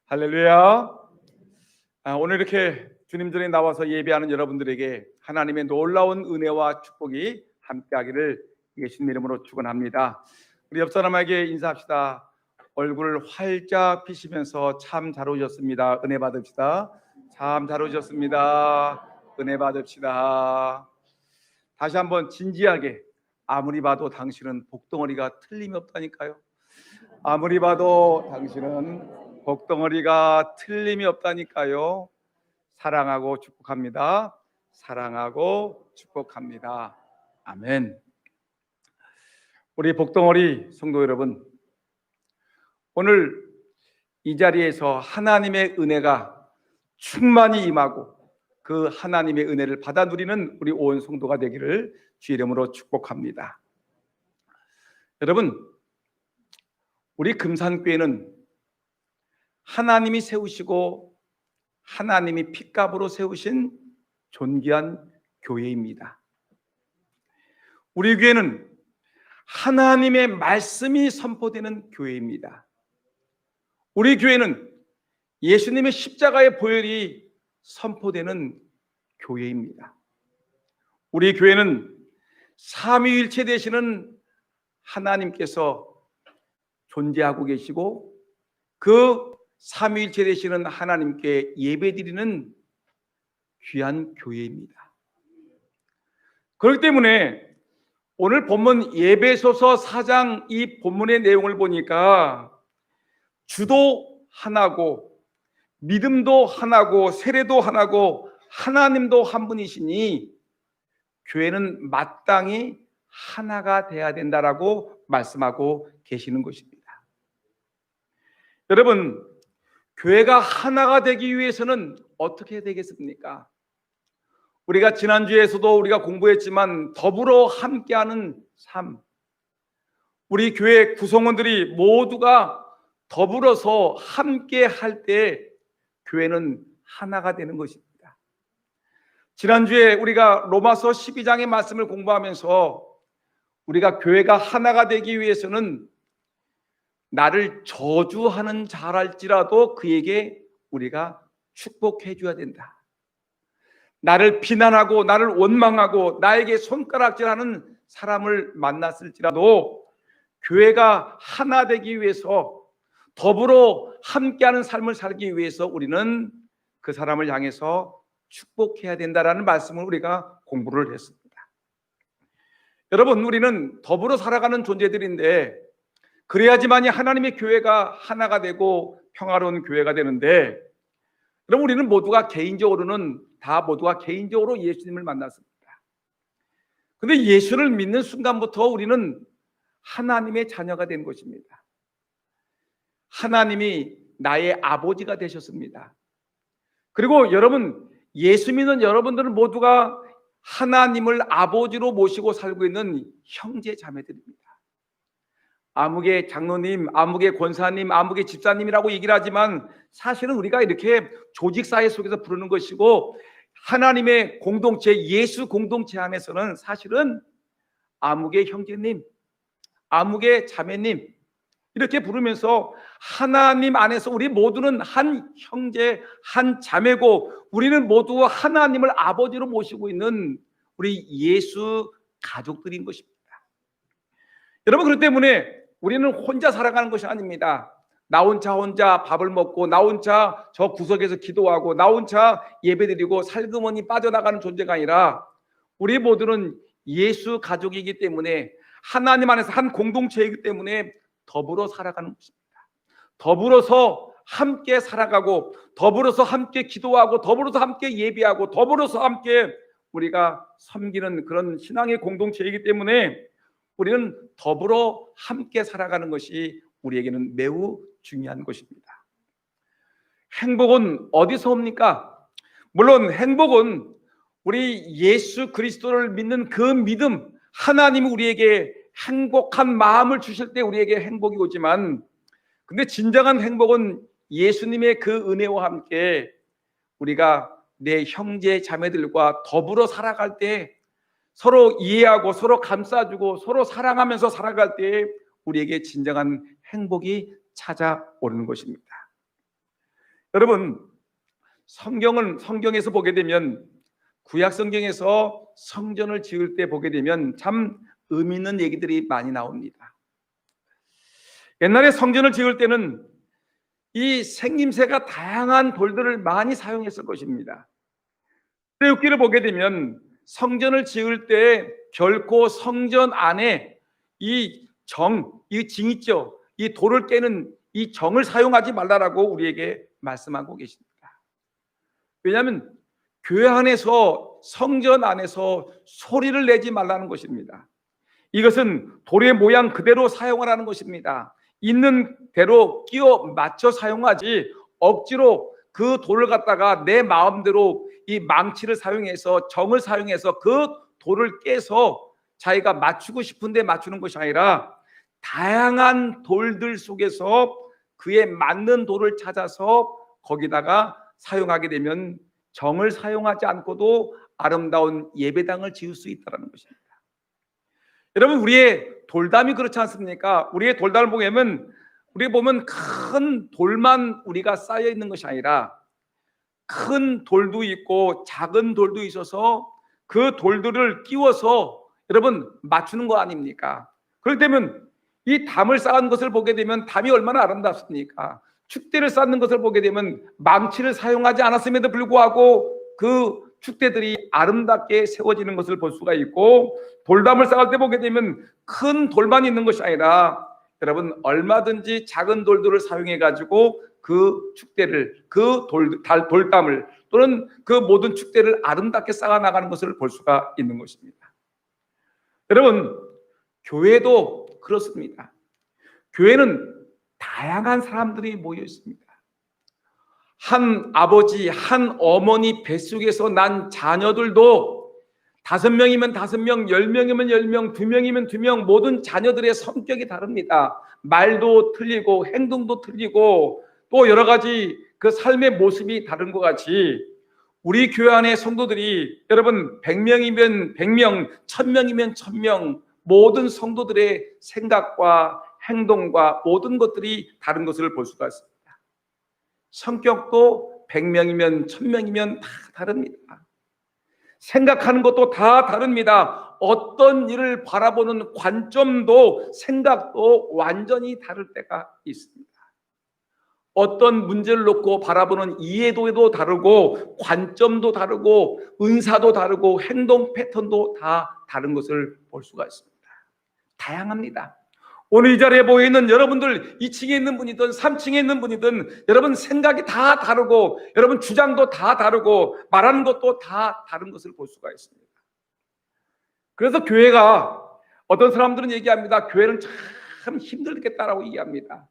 할렐루야. 오늘 이렇게 주님 전에 나와서 예배하는 여러분들에게 하나님의 놀라운 은혜와 축복이 함께하기를 예수님 이름으로 축원합니다. 우리 옆 사람에게 인사합시다. 얼굴을 활짝 피시면서 참 잘 오셨습니다. 은혜 받읍시다. 참 잘 오셨습니다. 은혜 받읍시다. 다시 한번 진지하게, 아무리 봐도 당신은 복덩어리가 틀림이 없다니까요. 아무리 봐도 당신은 복덩어리가 틀림이 없다니까요. 사랑하고 축복합니다. 사랑하고 축복합니다. 아멘. 우리 복덩어리 성도 여러분, 오늘 이 자리에서 하나님의 은혜가 충만히 임하고 그 하나님의 은혜를 받아 누리는 우리 온 성도가 되기를 주 이름으로 축복합니다. 여러분, 우리 금산교회는 하나님이 세우시고 하나님이 핏값으로 세우신 존귀한 교회입니다. 우리 교회는 하나님의 말씀이 선포되는 교회입니다. 우리 교회는 예수님의 십자가의 보혈이 선포되는 교회입니다. 우리 교회는 삼위일체 되시는 하나님께서 존재하고 계시고 그 삼위일체 되시는 하나님께 예배드리는 귀한 교회입니다. 그렇기 때문에 오늘 본문 에베소서 4장 이 본문의 내용을 보니까 주도 하나고 믿음도 하나고 세례도 하나고 하나님도 한 분이시니 교회는 마땅히 하나가 돼야 된다라고 말씀하고 계시는 것입니다. 여러분, 교회가 하나가 되기 위해서는 어떻게 되겠습니까? 우리가 지난주에서도 우리가 공부했지만 더불어 함께하는 삶, 우리 교회 구성원들이 모두가 더불어서 함께 할 때 교회는 하나가 되는 것입니다. 지난주에 우리가 로마서 12장의 말씀을 공부하면서 우리가 교회가 하나가 되기 위해서는 나를 저주하는 자랄지라도 그에게 우리가 축복해 줘야 된다. 나를 비난하고 나를 원망하고 나에게 손가락질하는 사람을 만났을지라도 교회가 하나 되기 위해서 더불어 함께하는 삶을 살기 위해서 우리는 그 사람을 향해서 축복해야 된다라는 말씀을 우리가 공부를 했습니다. 여러분, 우리는 더불어 살아가는 존재들인데 그래야지만이 하나님의 교회가 하나가 되고 평화로운 교회가 되는데, 그럼 우리는 모두가 개인적으로는 모두가 개인적으로 예수님을 만났습니다. 그런데 예수를 믿는 순간부터 우리는 하나님의 자녀가 된 것입니다. 하나님이 나의 아버지가 되셨습니다. 그리고 여러분, 예수 믿는 여러분들은 모두가 하나님을 아버지로 모시고 살고 있는 형제 자매들입니다. 아무개 장로님, 아무개 권사님, 아무개 집사님이라고 얘기를 하지만 사실은 우리가 이렇게 조직사회 속에서 부르는 것이고 하나님의 공동체, 예수 공동체 안에서는 사실은 아무개 형제님, 아무개 자매님 이렇게 부르면서 하나님 안에서 우리 모두는 한 형제, 한 자매고 우리는 모두 하나님을 아버지로 모시고 있는 우리 예수 가족들인 것입니다. 여러분, 그렇기 때문에 우리는 혼자 살아가는 것이 아닙니다. 나 혼자 밥을 먹고 나 혼자 저 구석에서 기도하고 나 혼자 예배드리고 살그머니 빠져나가는 존재가 아니라 우리 모두는 예수 가족이기 때문에 하나님 안에서 한 공동체이기 때문에 더불어 살아가는 것입니다. 더불어서 함께 살아가고 더불어서 함께 기도하고 더불어서 함께 예배하고 더불어서 함께 우리가 섬기는 그런 신앙의 공동체이기 때문에 우리는 더불어 함께 살아가는 것이 우리에게는 매우 중요한 것입니다. 행복은 어디서 옵니까? 물론 행복은 우리 예수 그리스도를 믿는 그 믿음, 하나님이 우리에게 행복한 마음을 주실 때 우리에게 행복이 오지만, 근데 진정한 행복은 예수님의 그 은혜와 함께 우리가 내 형제 자매들과 더불어 살아갈 때 서로 이해하고 서로 감싸주고 서로 사랑하면서 살아갈 때 우리에게 진정한 행복이 찾아오는 것입니다. 여러분, 성경에서 보게 되면, 구약 성경에서 성전을 지을 때 보게 되면 참 의미 있는 얘기들이 많이 나옵니다. 옛날에 성전을 지을 때는 이 생김새가 다양한 돌들을 많이 사용했을 것입니다. 출애굽기를 보게 되면 성전을 지을 때 결코 성전 안에 이 징 있죠, 이 돌을 깨는 이 정을 사용하지 말라라고 우리에게 말씀하고 계십니다. 왜냐하면 교회 안에서, 성전 안에서 소리를 내지 말라는 것입니다. 이것은 돌의 모양 그대로 사용하라는 것입니다. 있는 대로 끼워 맞춰 사용하지, 억지로 그 돌을 갖다가 내 마음대로 이 망치를 사용해서, 정을 사용해서 그 돌을 깨서 자기가 맞추고 싶은데 맞추는 것이 아니라, 다양한 돌들 속에서 그에 맞는 돌을 찾아서 거기다가 사용하게 되면 정을 사용하지 않고도 아름다운 예배당을 지을 수 있다는 것입니다. 여러분, 우리의 돌담이 그렇지 않습니까? 우리의 돌담을 보면 큰 돌만 우리가 쌓여 있는 것이 아니라 큰 돌도 있고 작은 돌도 있어서 그 돌들을 끼워서 여러분 맞추는 거 아닙니까? 그럴 때면 이 담을 쌓은 것을 보게 되면 담이 얼마나 아름답습니까? 축대를 쌓는 것을 보게 되면 망치를 사용하지 않았음에도 불구하고 그 축대들이 아름답게 세워지는 것을 볼 수가 있고, 돌담을 쌓을 때 보게 되면 큰 돌만 있는 것이 아니라 여러분 얼마든지 작은 돌들을 사용해 가지고 그 축대를, 그 돌담을 또는 그 모든 축대를 아름답게 쌓아 나가는 것을 볼 수가 있는 것입니다. 여러분, 교회도 그렇습니다. 교회는 다양한 사람들이 모여 있습니다. 한 아버지, 한 어머니 뱃속에서 난 자녀들도 5명이면 5명, 10명이면 10명, 2명이면 2명, 모든 자녀들의 성격이 다릅니다. 말도 틀리고 행동도 틀리고 또 여러 가지 그 삶의 모습이 다른 것 같이, 우리 교회 안에 성도들이 여러분 100명이면 100명, 1000명이면 1000명, 모든 성도들의 생각과 행동과 모든 것들이 다른 것을 볼 수가 있습니다. 성격도 100명이면 1000명이면 다 다릅니다. 생각하는 것도 다 다릅니다. 어떤 일을 바라보는 관점도 생각도 완전히 다를 때가 있습니다. 어떤 문제를 놓고 바라보는 이해도도 다르고 관점도 다르고 은사도 다르고 행동 패턴도 다 다른 것을 볼 수가 있습니다. 다양합니다. 오늘 이 자리에 모여있는 여러분들, 2층에 있는 분이든 3층에 있는 분이든 여러분 생각이 다 다르고 여러분 주장도 다 다르고 말하는 것도 다 다른 것을 볼 수가 있습니다. 그래서 교회가, 어떤 사람들은 얘기합니다. 교회는 참 힘들겠다라고 얘기합니다.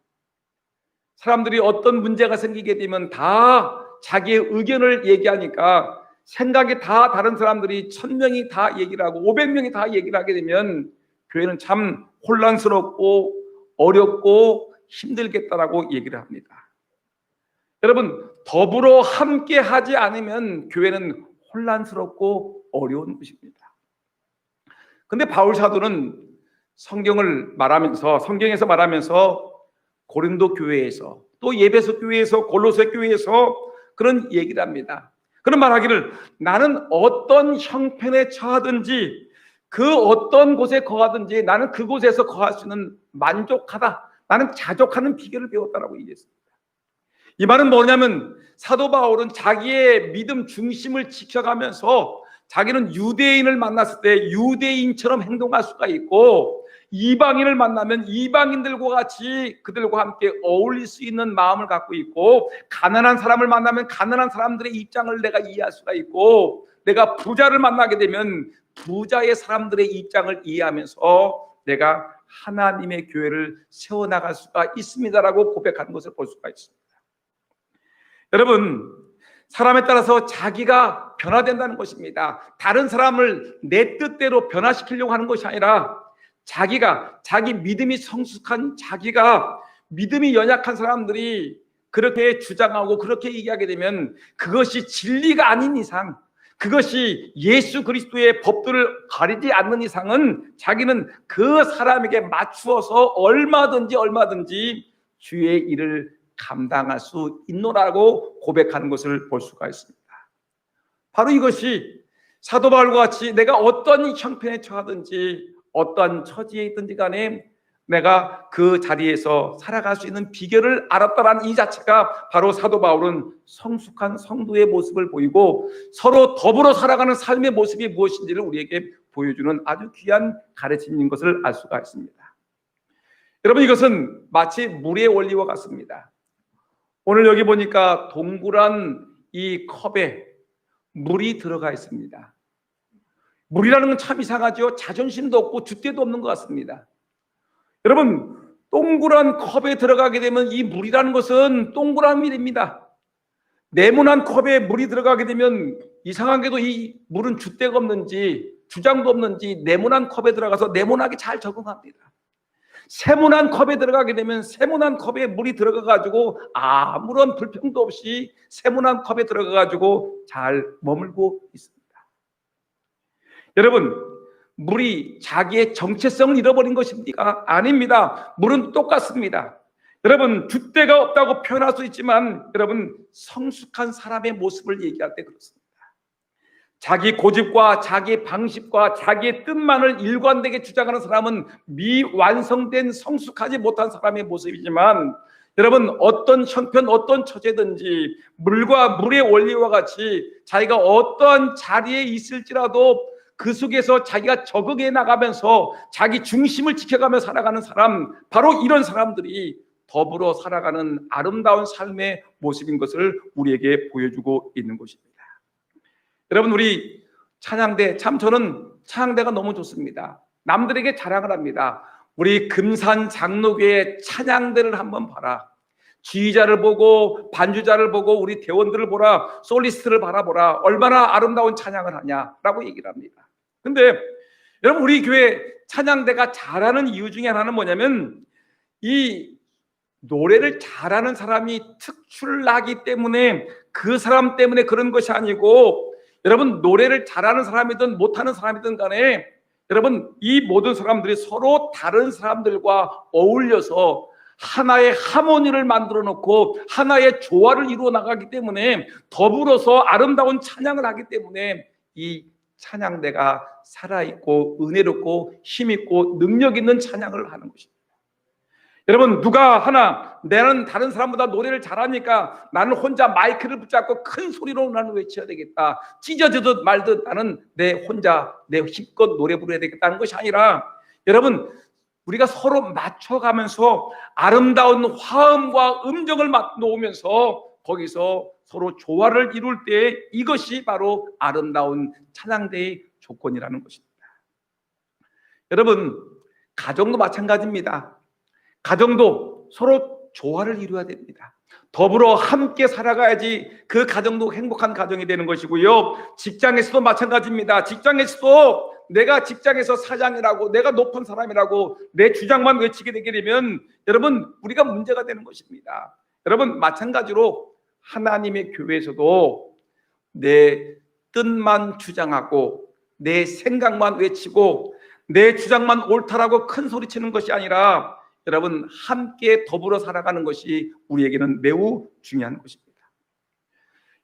사람들이 어떤 문제가 생기게 되면 다 자기의 의견을 얘기하니까, 생각이 다 다른 사람들이 1000명이 다 얘기를 하고 500명이 다 얘기를 하게 되면 교회는 참 혼란스럽고 어렵고 힘들겠다라고 얘기를 합니다. 여러분, 더불어 함께 하지 않으면 교회는 혼란스럽고 어려운 것입니다. 근데 바울 사도는 성경에서 말하면서 고린도 교회에서, 또 예배소 교회에서, 골로새 교회에서 그런 얘기를 합니다. 그런 말하기를, 나는 어떤 형편에 처하든지 그 어떤 곳에 거하든지 나는 그곳에서 거할 수는 만족하다. 나는 자족하는 비결을 배웠다라고 얘기했습니다. 이 말은 뭐냐면, 사도 바울은 자기의 믿음 중심을 지켜가면서 자기는 유대인을 만났을 때 유대인처럼 행동할 수가 있고, 이방인을 만나면 이방인들과 같이 그들과 함께 어울릴 수 있는 마음을 갖고 있고, 가난한 사람을 만나면 가난한 사람들의 입장을 내가 이해할 수가 있고, 내가 부자를 만나게 되면 부자의 사람들의 입장을 이해하면서 내가 하나님의 교회를 세워나갈 수가 있습니다라고 고백하는 것을 볼 수가 있습니다. 여러분, 사람에 따라서 자기가 변화된다는 것입니다. 다른 사람을 내 뜻대로 변화시키려고 하는 것이 아니라, 자기 믿음이 성숙한, 자기가 믿음이 연약한 사람들이 그렇게 주장하고 그렇게 얘기하게 되면, 그것이 진리가 아닌 이상, 그것이 예수 그리스도의 법들을 가리지 않는 이상은 자기는 그 사람에게 맞추어서 얼마든지 주의 일을 감당할 수 있노라고 고백하는 것을 볼 수가 있습니다. 바로 이것이 사도 바울과 같이 내가 어떤 형편에 처하든지 어떤 처지에 있든지 간에 내가 그 자리에서 살아갈 수 있는 비결을 알았다라는 이 자체가 바로 사도 바울은 성숙한 성도의 모습을 보이고 서로 더불어 살아가는 삶의 모습이 무엇인지를 우리에게 보여주는 아주 귀한 가르침인 것을 알 수가 있습니다. 여러분, 이것은 마치 물의 원리와 같습니다. 오늘 여기 보니까 동그란 이 컵에 물이 들어가 있습니다. 물이라는 건 참 이상하죠. 자존심도 없고 줏대도 없는 것 같습니다. 여러분, 동그란 컵에 들어가게 되면 이 물이라는 것은 동그란 물입니다. 네모난 컵에 물이 들어가게 되면 이상하게도 이 물은 줏대가 없는지 주장도 없는지 네모난 컵에 들어가서 네모나게 잘 적응합니다. 세모난 컵에 들어가게 되면 세모난 컵에 물이 들어가 가지고 아무런 불평도 없이 세모난 컵에 들어가 가지고 잘 머물고 있습니다. 여러분, 물이 자기의 정체성을 잃어버린 것입니까? 아닙니다. 물은 똑같습니다. 여러분, 줏대가 없다고 표현할 수 있지만 여러분, 성숙한 사람의 모습을 얘기할 때 그렇습니다. 자기 고집과 자기 방식과 자기의 뜻만을 일관되게 주장하는 사람은 미완성된 성숙하지 못한 사람의 모습이지만 여러분, 어떤 형편 어떤 처제든지 물과 물의 원리와 같이 자기가 어떠한 자리에 있을지라도 그 속에서 자기가 적응해 나가면서 자기 중심을 지켜가며 살아가는 사람, 바로 이런 사람들이 더불어 살아가는 아름다운 삶의 모습인 것을 우리에게 보여주고 있는 것입니다. 여러분, 우리 찬양대, 참 저는 찬양대가 너무 좋습니다. 남들에게 자랑을 합니다. 우리 금산 장로교의 찬양대를 한번 봐라. 지휘자를 보고 반주자를 보고 우리 대원들을 보라, 솔리스트를 바라보라, 얼마나 아름다운 찬양을 하냐라고 얘기를 합니다. 근데 여러분, 우리 교회 찬양대가 잘하는 이유 중에 하나는 뭐냐면 이 노래를 잘하는 사람이 특출나기 때문에 그 사람 때문에 그런 것이 아니고 여러분, 노래를 잘하는 사람이든 못하는 사람이든 간에 여러분, 이 모든 사람들이 서로 다른 사람들과 어울려서 하나의 하모니를 만들어 놓고 하나의 조화를 이루어 나가기 때문에 더불어서 아름다운 찬양을 하기 때문에 이 찬양대가 살아있고 은혜롭고 힘있고 능력 있는 찬양을 하는 것입니다. 여러분, 누가 하나 나는 다른 사람보다 노래를 잘하니까 나는 혼자 마이크를 붙잡고 큰 소리로 나는 외쳐야 되겠다, 찢어지듯 말듯 나는 내 혼자 내 힘껏 노래 부르어야 되겠다는 것이 아니라 여러분, 우리가 서로 맞춰가면서 아름다운 화음과 음정을 놓으면서 거기서 서로 조화를 이룰 때 이것이 바로 아름다운 찬양대의 조건이라는 것입니다. 여러분, 가정도 마찬가지입니다. 가정도 서로 조화를 이루어야 됩니다. 더불어 함께 살아가야지 그 가정도 행복한 가정이 되는 것이고요. 직장에서도 마찬가지입니다. 직장에서도 내가 직장에서 사장이라고 내가 높은 사람이라고 내 주장만 외치게 되게 되면 여러분, 우리가 문제가 되는 것입니다. 여러분, 마찬가지로 하나님의 교회에서도 내 뜻만 주장하고 내 생각만 외치고 내 주장만 옳다라고 큰 소리치는 것이 아니라 여러분, 함께 더불어 살아가는 것이 우리에게는 매우 중요한 것입니다.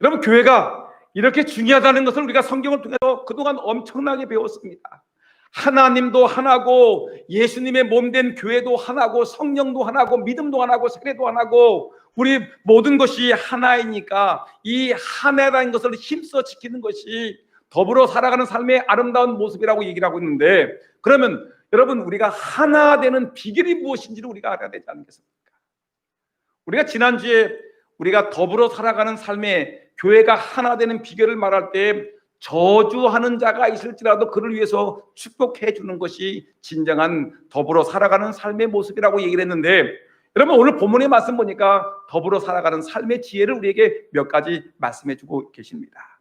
여러분, 교회가 이렇게 중요하다는 것을 우리가 성경을 통해서 그동안 엄청나게 배웠습니다. 하나님도 하나고 예수님의 몸된 교회도 하나고 성령도 하나고 믿음도 하나고 세례도 하나고 우리 모든 것이 하나이니까 이 하나라는 것을 힘써 지키는 것이 더불어 살아가는 삶의 아름다운 모습이라고 얘기를 하고 있는데, 그러면 여러분, 우리가 하나 되는 비결이 무엇인지를 우리가 알아야 되지 않겠습니까? 우리가 지난주에 우리가 더불어 살아가는 삶에 교회가 하나 되는 비결을 말할 때 저주하는 자가 있을지라도 그를 위해서 축복해 주는 것이 진정한 더불어 살아가는 삶의 모습이라고 얘기를 했는데, 여러분, 오늘 본문의 말씀 보니까 더불어 살아가는 삶의 지혜를 우리에게 몇 가지 말씀해 주고 계십니다.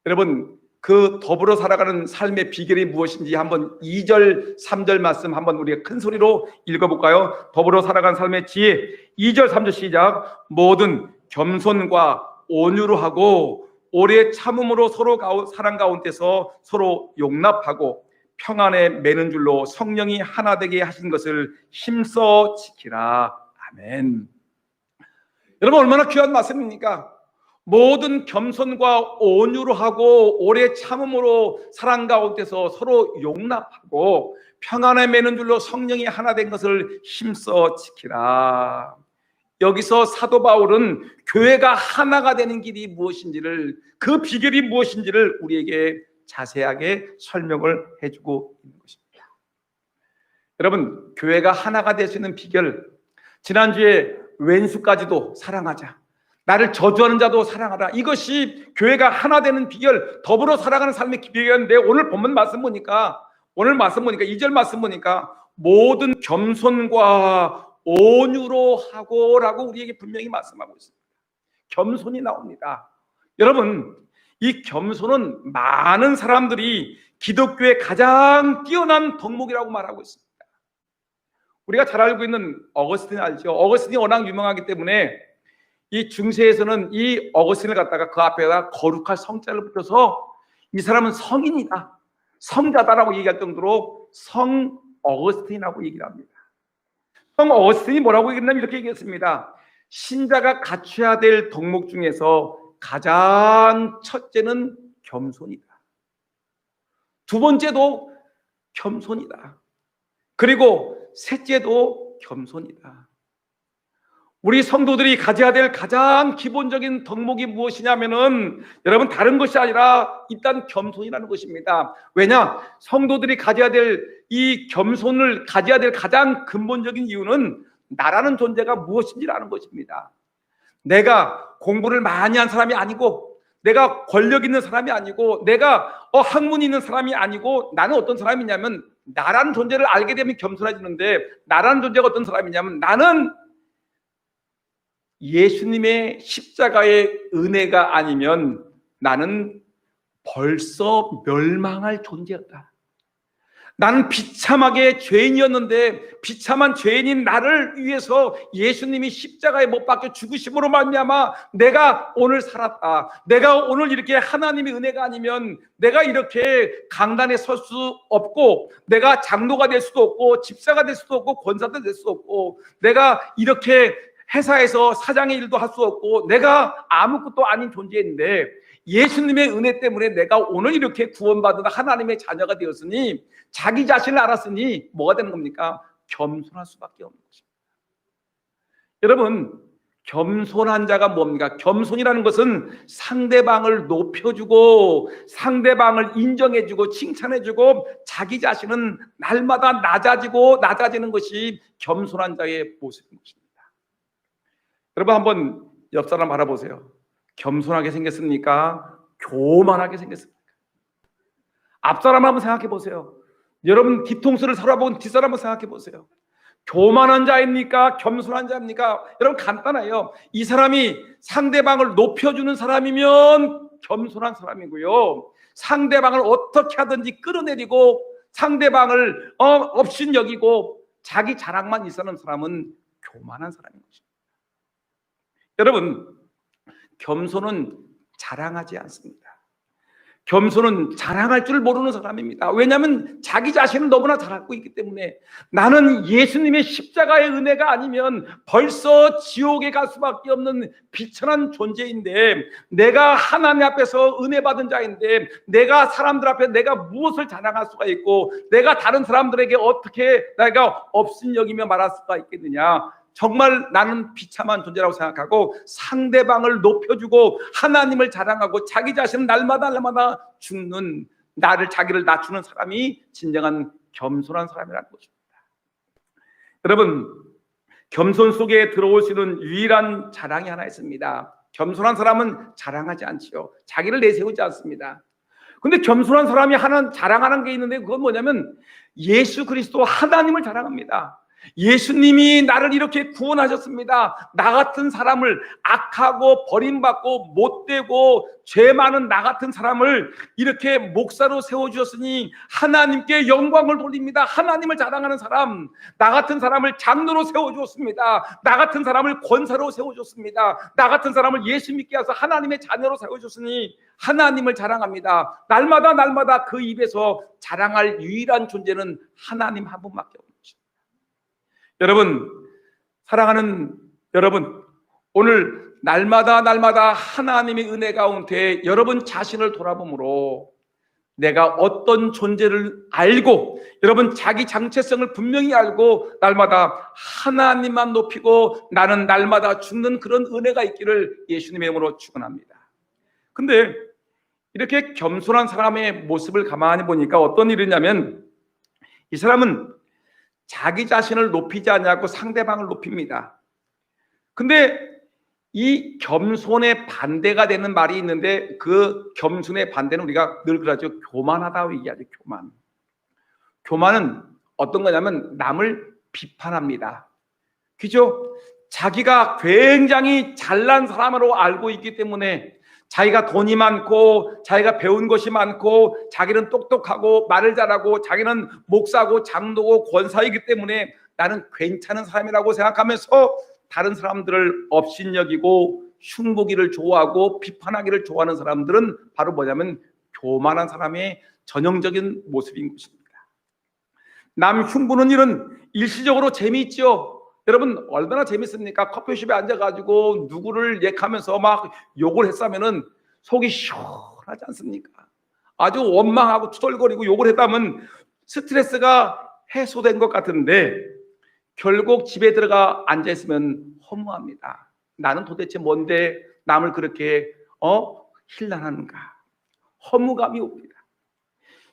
여러분, 그 더불어 살아가는 삶의 비결이 무엇인지 한번 2절 3절 말씀 한번 우리가 큰 소리로 읽어볼까요? 더불어 살아가는 삶의 지혜, 2절 3절 시작. 모든 겸손과 온유로 하고 오래 참음으로 서로 사랑 가운데서 서로 용납하고 평안에 매는 줄로 성령이 하나 되게 하신 것을 힘써 지키라. 아멘. 여러분, 얼마나 귀한 말씀입니까? 모든 겸손과 온유로 하고 오래 참음으로 사랑 가운데서 서로 용납하고 평안에 매는 줄로 성령이 하나 된 것을 힘써 지키라. 여기서 사도 바울은 교회가 하나가 되는 길이 무엇인지를, 그 비결이 무엇인지를 우리에게 자세하게 설명을 해주고 있는 것입니다. 여러분, 교회가 하나가 될 수 있는 비결, 지난주에 왼수까지도 사랑하자, 나를 저주하는 자도 사랑하라, 이것이 교회가 하나 되는 비결, 더불어 살아가는 삶의 비결인데, 오늘 본문 말씀 보니까 2절 말씀 보니까 모든 겸손과 온유로 하고라고 우리에게 분명히 말씀하고 있습니다. 겸손이 나옵니다. 여러분, 이 겸손은 많은 사람들이 기독교의 가장 뛰어난 덕목이라고 말하고 있습니다. 우리가 잘 알고 있는 어거스틴 알죠? 어거스틴이 워낙 유명하기 때문에 이 중세에서는 이 어거스틴을 갖다가 그 앞에다 거룩할 성자를 붙여서 이 사람은 성인이다, 성자다라고 얘기할 정도로 성 어거스틴이라고 얘기를 합니다. 성 어거스틴이 뭐라고 얘기했냐면 이렇게 얘기했습니다. 신자가 갖춰야 될 덕목 중에서 가장 첫째는 겸손이다. 두 번째도 겸손이다. 그리고 셋째도 겸손이다. 우리 성도들이 가져야 될 가장 기본적인 덕목이 무엇이냐면은, 여러분, 다른 것이 아니라 일단 겸손이라는 것입니다. 왜냐? 성도들이 가져야 될 이 겸손을 가져야 될 가장 근본적인 이유는 나라는 존재가 무엇인지를 아는 것입니다. 내가 공부를 많이 한 사람이 아니고, 내가 권력 있는 사람이 아니고, 내가 학문이 있는 사람이 아니고, 나는 어떤 사람이냐면, 나라는 존재를 알게 되면 겸손해지는데, 나라는 존재가 어떤 사람이냐면, 나는 예수님의 십자가의 은혜가 아니면 나는 벌써 멸망할 존재였다. 나는 비참하게 죄인이었는데 비참한 죄인인 나를 위해서 예수님이 십자가에 못 박혀 죽으심으로 말미암아 내가 오늘 살았다. 내가 오늘 이렇게 하나님의 은혜가 아니면 내가 이렇게 강단에 설 수 없고, 내가 장로가 될 수도 없고, 집사가 될 수도 없고, 권사도 될 수도 없고, 내가 이렇게 회사에서 사장의 일도 할 수 없고, 내가 아무것도 아닌 존재인데 예수님의 은혜 때문에 내가 오늘 이렇게 구원받은 하나님의 자녀가 되었으니, 자기 자신을 알았으니 뭐가 되는 겁니까? 겸손할 수밖에 없는 것입니다. 여러분, 겸손한 자가 뭡니까? 겸손이라는 것은 상대방을 높여주고, 상대방을 인정해주고, 칭찬해주고, 자기 자신은 날마다 낮아지는 것이 겸손한 자의 모습인 것입니다. 여러분, 한번 옆 사람 바라보세요. 겸손하게 생겼습니까? 교만하게 생겼습니까? 앞 사람 한번 생각해 보세요. 여러분 뒤통수를 살아본 뒷사람 한번 생각해 보세요. 교만한 자입니까? 겸손한 자입니까? 여러분 간단해요. 이 사람이 상대방을 높여주는 사람이면 겸손한 사람이고요, 상대방을 어떻게 하든지 끌어내리고 상대방을 업신여기고 자기 자랑만 있어하는 사람은 교만한 사람인 것입니다. 여러분, 겸손은 자랑하지 않습니다. 겸손은 자랑할 줄 모르는 사람입니다. 왜냐하면 자기 자신을 너무나 잘 알고 있기 때문에, 나는 예수님의 십자가의 은혜가 아니면 벌써 지옥에 갈 수밖에 없는 비천한 존재인데, 내가 하나님 앞에서 은혜 받은 자인데, 내가 사람들 앞에 내가 무엇을 자랑할 수가 있고, 내가 다른 사람들에게 어떻게 내가 업신여기며 말할 수가 있겠느냐. 정말 나는 비참한 존재라고 생각하고 상대방을 높여주고 하나님을 자랑하고 자기 자신은 날마다 죽는, 자기를 낮추는 사람이 진정한 겸손한 사람이라는 것입니다. 여러분, 겸손 속에 들어올 수 있는 유일한 자랑이 하나 있습니다. 겸손한 사람은 자랑하지 않지요. 자기를 내세우지 않습니다. 근데 겸손한 사람이 하는 자랑하는 게 있는데, 그건 뭐냐면 예수 그리스도 하나님을 자랑합니다. 예수님이 나를 이렇게 구원하셨습니다. 나 같은 사람을, 악하고 버림받고 못되고 죄 많은 나 같은 사람을 이렇게 목사로 세워주셨으니 하나님께 영광을 돌립니다. 하나님을 자랑하는 사람, 나 같은 사람을 장로로 세워주었습니다. 나 같은 사람을 권사로 세워줬습니다. 나 같은 사람을 예수 믿게 해서 하나님의 자녀로 세워줬으니 하나님을 자랑합니다. 날마다 그 입에서 자랑할 유일한 존재는 하나님 한 분밖에 없습니다. 여러분, 사랑하는 여러분, 오늘 날마다 하나님의 은혜 가운데 여러분 자신을 돌아보므로 내가 어떤 존재를 알고 여러분 자기 정체성을 분명히 알고 날마다 하나님만 높이고 나는 날마다 죽는 그런 은혜가 있기를 예수님의 이름으로 축원합니다. 근데 이렇게 겸손한 사람의 모습을 가만히 보니까 어떤 일이냐면 이 사람은 자기 자신을 높이지 않냐고 상대방을 높입니다. 근데 이 겸손의 반대가 되는 말이 있는데 그 겸손의 반대는 우리가 늘 그러죠. 교만하다고 얘기하죠. 교만은 어떤 거냐면 남을 비판합니다. 그죠? 자기가 굉장히 잘난 사람으로 알고 있기 때문에 자기가 돈이 많고 자기가 배운 것이 많고 자기는 똑똑하고 말을 잘하고 자기는 목사고 장로고 권사이기 때문에 나는 괜찮은 사람이라고 생각하면서 다른 사람들을 업신여기고 흉보기를 좋아하고 비판하기를 좋아하는 사람들은 바로 뭐냐면 교만한 사람의 전형적인 모습인 것입니다. 남 흉보는 일은 일시적으로 재미있죠. 여러분 얼마나 재밌습니까? 커피숍에 앉아가지고 누구를 얘기하면서 막 욕을 했다면은 속이 시원하지 않습니까? 아주 원망하고 투덜거리고 욕을 했다면 스트레스가 해소된 것 같은데 결국 집에 들어가 앉아있으면 허무합니다. 나는 도대체 뭔데 남을 그렇게 힐난하는가? 허무감이 옵니다.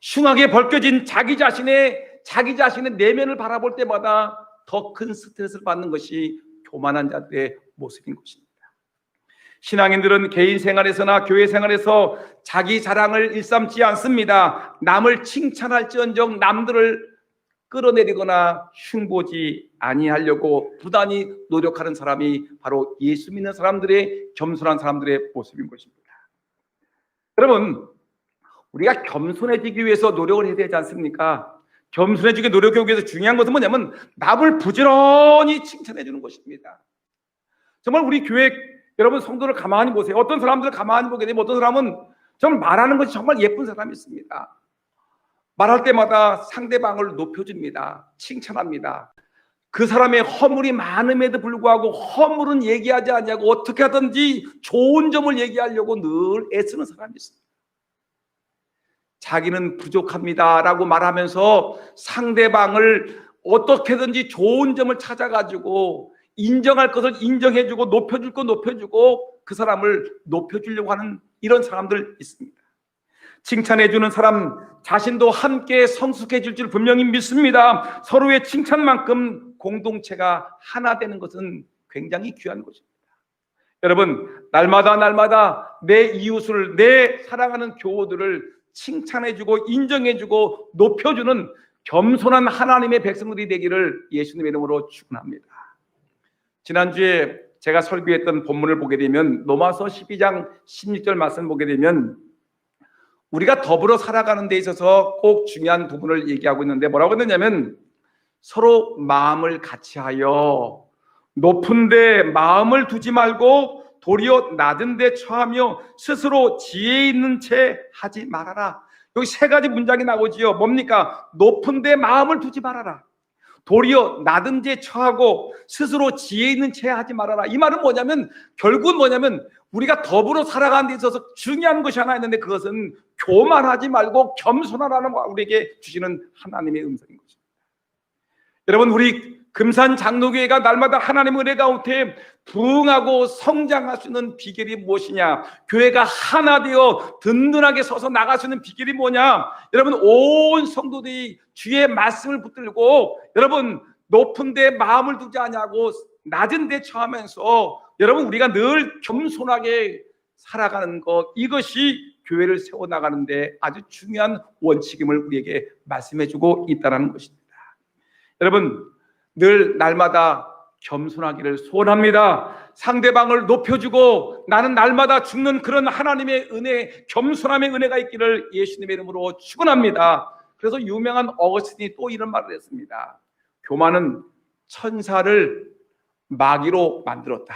흉하게 벗겨진 자기 자신의 내면을 바라볼 때마다 더 큰 스트레스를 받는 것이 교만한 자들의 모습인 것입니다. 신앙인들은 개인 생활에서나 교회 생활에서 자기 자랑을 일삼지 않습니다. 남을 칭찬할지언정 남들을 끌어내리거나 흉보지 아니하려고 부단히 노력하는 사람이 바로 예수 믿는 사람들의 겸손한 사람들의 모습인 것입니다. 여러분 우리가 겸손해지기 위해서 노력을 해야 되지 않습니까? 겸손해지기 노력하기 위해서 중요한 것은 뭐냐면 남을 부지런히 칭찬해 주는 것입니다. 정말 우리 교회 여러분 성도를 가만히 보세요. 어떤 사람들을 가만히 보게 되면 어떤 사람은 정말 말하는 것이 정말 예쁜 사람이 있습니다. 말할 때마다 상대방을 높여줍니다. 칭찬합니다. 그 사람의 허물이 많음에도 불구하고 허물은 얘기하지 않냐고 어떻게 하든지 좋은 점을 얘기하려고 늘 애쓰는 사람이 있습니다. 자기는 부족합니다라고 말하면서 상대방을 어떻게든지 좋은 점을 찾아가지고 인정할 것을 인정해주고 높여줄 것 높여주고 그 사람을 높여주려고 하는 이런 사람들 있습니다. 칭찬해주는 사람 자신도 함께 성숙해질 줄 분명히 믿습니다. 서로의 칭찬만큼 공동체가 하나 되는 것은 굉장히 귀한 것입니다. 여러분 날마다 내 이웃을 내 사랑하는 교우들을 칭찬해주고 인정해주고 높여주는 겸손한 하나님의 백성들이 되기를 예수님의 이름으로 축원합니다. 지난주에 제가 설교했던 본문을 보게 되면 로마서 12장 16절 말씀을 보게 되면 우리가 더불어 살아가는 데 있어서 꼭 중요한 부분을 얘기하고 있는데 뭐라고 했느냐면 서로 마음을 같이하여 높은 데 마음을 두지 말고 도리어 낮은 데 처하며 스스로 지혜 있는 채 하지 말아라. 여기 세 가지 문장이 나오지요. 뭡니까? 높은 데 마음을 두지 말아라. 도리어 낮은 데 처하고 스스로 지혜 있는 채 하지 말아라. 이 말은 뭐냐면 결국은 뭐냐면 우리가 더불어 살아가는 데 있어서 중요한 것이 하나 있는데 그것은 교만하지 말고 겸손하라는 우리에게 주시는 하나님의 음성인 것입니다. 여러분 우리 금산 장로교회가 날마다 하나님의 은혜 가운데 부흥하고 성장할 수 있는 비결이 무엇이냐? 교회가 하나 되어 든든하게 서서 나갈 수 있는 비결이 뭐냐? 여러분 온 성도들이 주의 말씀을 붙들고 여러분 높은 데 마음을 두지 않냐고 낮은 데 처하면서 여러분 우리가 늘 겸손하게 살아가는 것 이것이 교회를 세워나가는데 아주 중요한 원칙임을 우리에게 말씀해주고 있다는 것입니다. 여러분 늘 날마다 겸손하기를 소원합니다. 상대방을 높여주고 나는 날마다 죽는 그런 하나님의 은혜, 겸손함의 은혜가 있기를 예수님의 이름으로 축원합니다. 그래서 유명한 어거스틴이 또 이런 말을 했습니다. 교만은 천사를 마귀로 만들었다.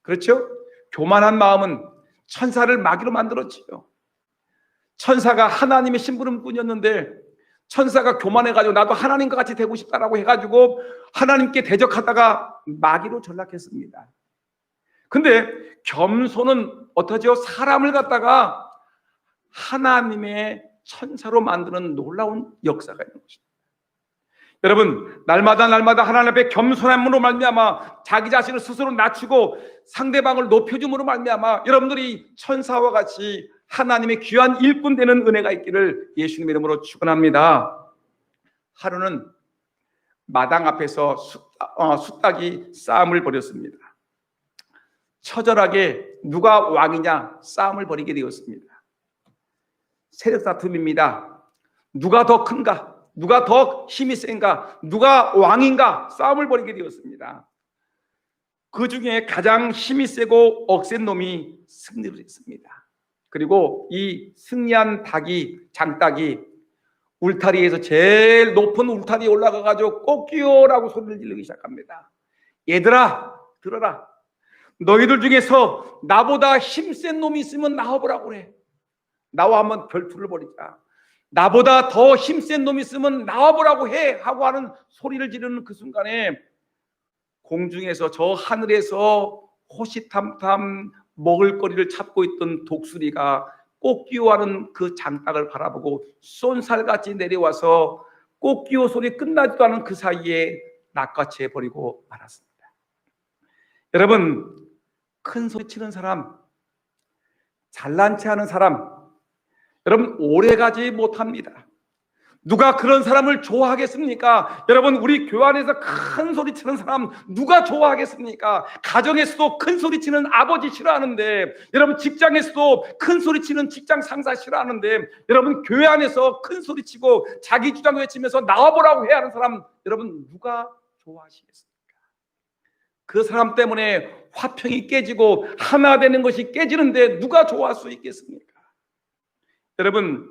그렇죠? 교만한 마음은 천사를 마귀로 만들었지요. 천사가 하나님의 심부름꾼이었는데 천사가 교만해가지고 나도 하나님과 같이 되고 싶다라고 해가지고 하나님께 대적하다가 마귀로 전락했습니다. 근데 겸손은 어떠죠? 사람을 갖다가 하나님의 천사로 만드는 놀라운 역사가 있는 것입니다. 여러분, 날마다 하나님 앞에 겸손함으로 말미암아 자기 자신을 스스로 낮추고 상대방을 높여줌으로 말미암아 여러분들이 천사와 같이 하나님의 귀한 일꾼 되는 은혜가 있기를 예수님 이름으로 축원합니다. 하루는 마당 앞에서 숫닭이 싸움을 벌였습니다. 처절하게 누가 왕이냐 싸움을 벌이게 되었습니다. 세력 다툼입니다. 누가 더 큰가? 누가 더 힘이 센가? 누가 왕인가? 싸움을 벌이게 되었습니다. 그 중에 가장 힘이 세고 억센 놈이 승리를 했습니다. 그리고 이 승리한 장닭이 울타리에서 제일 높은 울타리에 올라가가지고 꼬끼요라고 소리를 지르기 시작합니다. 얘들아, 들어라. 너희들 중에서 나보다 힘센 놈이 있으면 나와보라고 그래. 나와 한번 결투를 벌이자. 나보다 더 힘센 놈이 있으면 나와보라고 해 하고 하는 소리를 지르는 그 순간에 공중에서 저 하늘에서 호시탐탐 먹을거리를 찾고 있던 독수리가 꽃기호하는 그 장닭을 바라보고 쏜살같이 내려와서 꽃기호 소리 끝나지도 않은 그 사이에 낚아채 버리고 말았습니다. 여러분, 큰 소리 치는 사람, 잘난 체 하는 사람, 여러분 오래가지 못합니다. 누가 그런 사람을 좋아하겠습니까? 여러분, 우리 교회 안에서 큰 소리 치는 사람 누가 좋아하겠습니까? 가정에서도 큰 소리 치는 아버지 싫어하는데, 여러분 직장에서도 큰 소리 치는 직장 상사 싫어하는데, 여러분 교회 안에서 큰 소리 치고 자기 주장 외치면서 나와보라고 해야 하는 사람 여러분 누가 좋아하시겠습니까? 그 사람 때문에 화평이 깨지고 하나 되는 것이 깨지는데 누가 좋아할 수 있겠습니까? 여러분,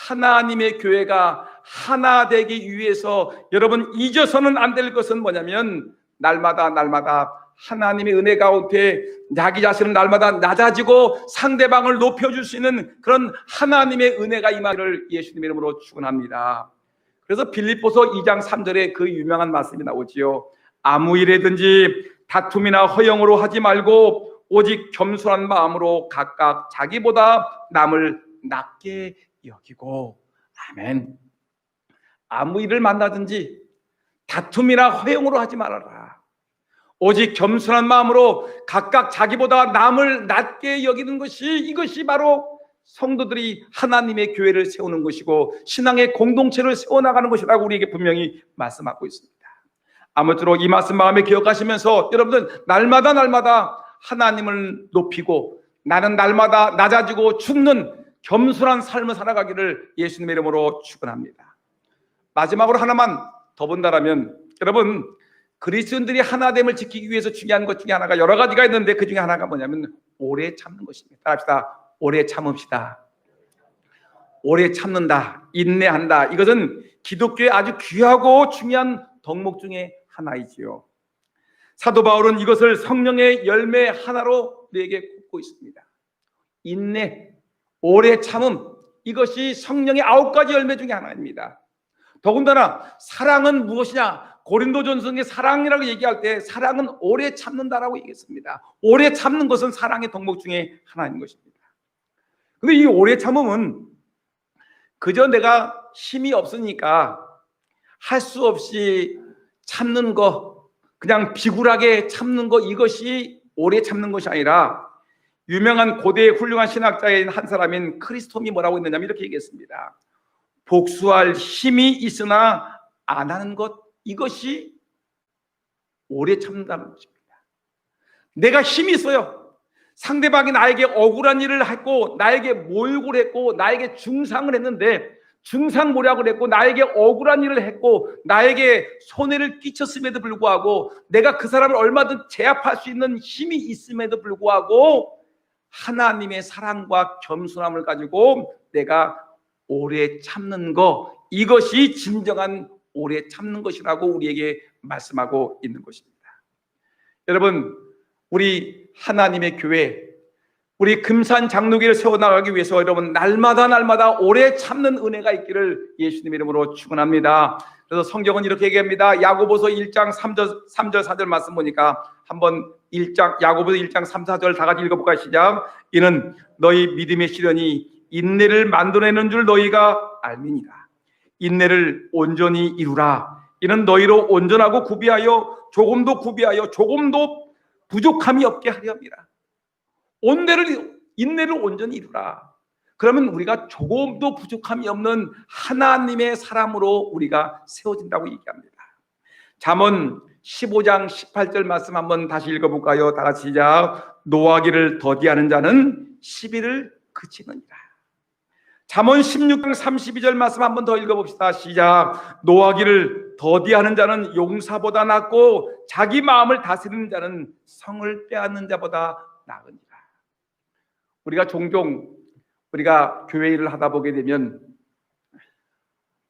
하나님의 교회가 하나 되기 위해서 여러분 잊어서는 안 될 것은 뭐냐면 날마다 하나님의 은혜 가운데 자기 자신은 날마다 낮아지고 상대방을 높여줄 수 있는 그런 하나님의 은혜가 임하기를 예수님의 이름으로 축원합니다. 그래서 빌립보서 2장 3절에 그 유명한 말씀이 나오지요. 아무 일에든지 다툼이나 허영으로 하지 말고 오직 겸손한 마음으로 각각 자기보다 남을 낮게 여기고. 아멘. 아무 일을 만나든지 다툼이나 허영으로 하지 말아라. 오직 겸손한 마음으로 각각 자기보다 남을 낮게 여기는 것이, 이것이 바로 성도들이 하나님의 교회를 세우는 것이고 신앙의 공동체를 세워나가는 것이라고 우리에게 분명히 말씀하고 있습니다. 아무쪼록 이 말씀 마음에 기억하시면서 여러분들 날마다 하나님을 높이고 나는 날마다 낮아지고 죽는 겸손한 삶을 살아가기를 예수님의 이름으로 축원합니다. 마지막으로 하나만 더 본다라면, 여러분 그리스도인들이 하나됨을 지키기 위해서 중요한 것 중에 하나가 여러 가지가 있는데 그 중에 하나가 뭐냐면 오래 참는 것입니다. 따라합시다. 오래 참읍시다. 오래 참는다, 인내한다. 이것은 기독교의 아주 귀하고 중요한 덕목 중에 하나이지요. 사도 바울은 이것을 성령의 열매 하나로 우리에게 꼽고 있습니다. 인내, 오래 참음, 이것이 성령의 9가지 열매 중에 하나입니다. 더군다나 사랑은 무엇이냐? 고린도전서의 사랑이라고 얘기할 때 사랑은 오래 참는다라고 얘기했습니다. 오래 참는 것은 사랑의 덕목 중에 하나인 것입니다. 근데 이 오래 참음은 그저 내가 힘이 없으니까 할 수 없이 참는 거, 그냥 비굴하게 참는 거, 이것이 오래 참는 것이 아니라 유명한 고대의 훌륭한 신학자인 한 사람인 크리스톰이 뭐라고 했느냐면 이렇게 얘기했습니다. 복수할 힘이 있으나 안 하는 것, 이것이 오래 참는다는 것입니다. 내가 힘이 있어요. 상대방이 나에게 억울한 일을 했고 나에게 모욕을 했고 나에게 중상을 했는데, 중상모략을 했고 나에게 억울한 일을 했고 나에게 손해를 끼쳤음에도 불구하고 내가 그 사람을 얼마든 제압할 수 있는 힘이 있음에도 불구하고 하나님의 사랑과 겸손함을 가지고 내가 오래 참는 거, 이것이 진정한 오래 참는 것이라고 우리에게 말씀하고 있는 것입니다. 여러분, 우리 하나님의 교회, 우리 금산 장로교를 세워나가기 위해서 여러분 날마다 오래 참는 은혜가 있기를 예수님 이름으로 축원합니다. 그래서 성경은 이렇게 얘기합니다. 야고보서 1장 3절 4절 말씀 보니까 한번 1장 야고보서 1장 3, 4절 다 같이 읽어볼까요? 시작. 이는 너희 믿음의 시련이 인내를 만들어내는 줄 너희가 알미니라. 인내를 온전히 이루라. 이는 너희로 온전하고 구비하여 조금도 부족함이 없게 하려 함이라. 인내를 온전히 이루라. 그러면 우리가 조금도 부족함이 없는 하나님의 사람으로 우리가 세워진다고 얘기합니다. 잠언 15장 18절 말씀 한번 다시 읽어볼까요? 다 같이 시작. 노하기를 더디하는 자는 시비를 그치느니라. 잠언 16장 32절 말씀 한번 더 읽어봅시다. 시작. 노하기를 더디하는 자는 용사보다 낫고 자기 마음을 다스리는 자는 성을 빼앗는 자보다 나으니라. 우리가 종종 우리가 교회 일을 하다 보게 되면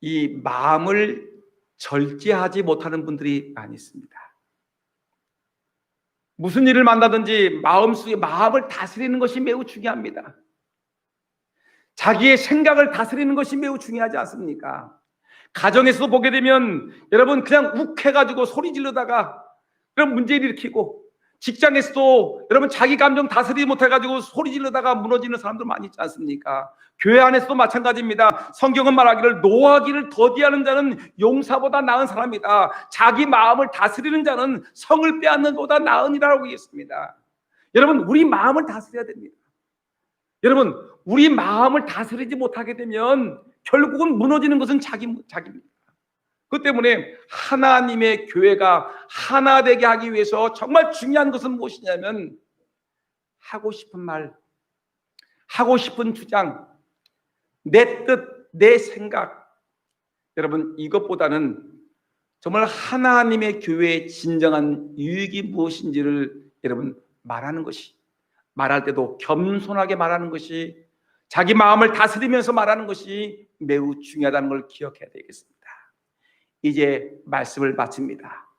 이 마음을 절제하지 못하는 분들이 많이 있습니다. 무슨 일을 만나든지 마음속에 마음을 다스리는 것이 매우 중요합니다. 자기의 생각을 다스리는 것이 매우 중요하지 않습니까? 가정에서도 보게 되면 여러분 그냥 욱해가지고 소리 지르다가 그런 문제를 일으키고, 직장에서도 여러분 자기 감정 다스리지 못해가지고 소리 지르다가 무너지는 사람들 많이 있지 않습니까? 교회 안에서도 마찬가지입니다. 성경은 말하기를 노하기를 더디하는 자는 용사보다 나은 사람이다. 자기 마음을 다스리는 자는 성을 빼앗는 보다 나으니라고 얘기했습니다. 여러분 우리 마음을 다스려야 됩니다. 여러분 우리 마음을 다스리지 못하게 되면 결국은 무너지는 것은 자기입니다. 그것 때문에 하나님의 교회가 하나 되게 하기 위해서 정말 중요한 것은 무엇이냐면 하고 싶은 말, 하고 싶은 주장, 내 뜻, 내 생각, 여러분 이것보다는 정말 하나님의 교회의 진정한 유익이 무엇인지를 여러분 말하는 것이, 말할 때도 겸손하게 말하는 것이, 자기 마음을 다스리면서 말하는 것이 매우 중요하다는 걸 기억해야 되겠습니다. 이제 말씀을 마칩니다.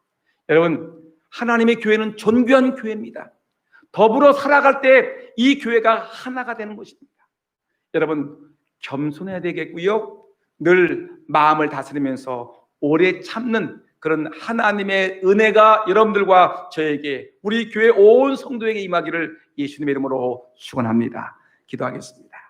여러분 하나님의 교회는 존귀한 교회입니다. 더불어 살아갈 때 이 교회가 하나가 되는 것입니다. 여러분 겸손해야 되겠고요, 늘 마음을 다스리면서 오래 참는 그런 하나님의 은혜가 여러분들과 저에게, 우리 교회 온 성도에게 임하기를 예수님의 이름으로 축원합니다. 기도하겠습니다.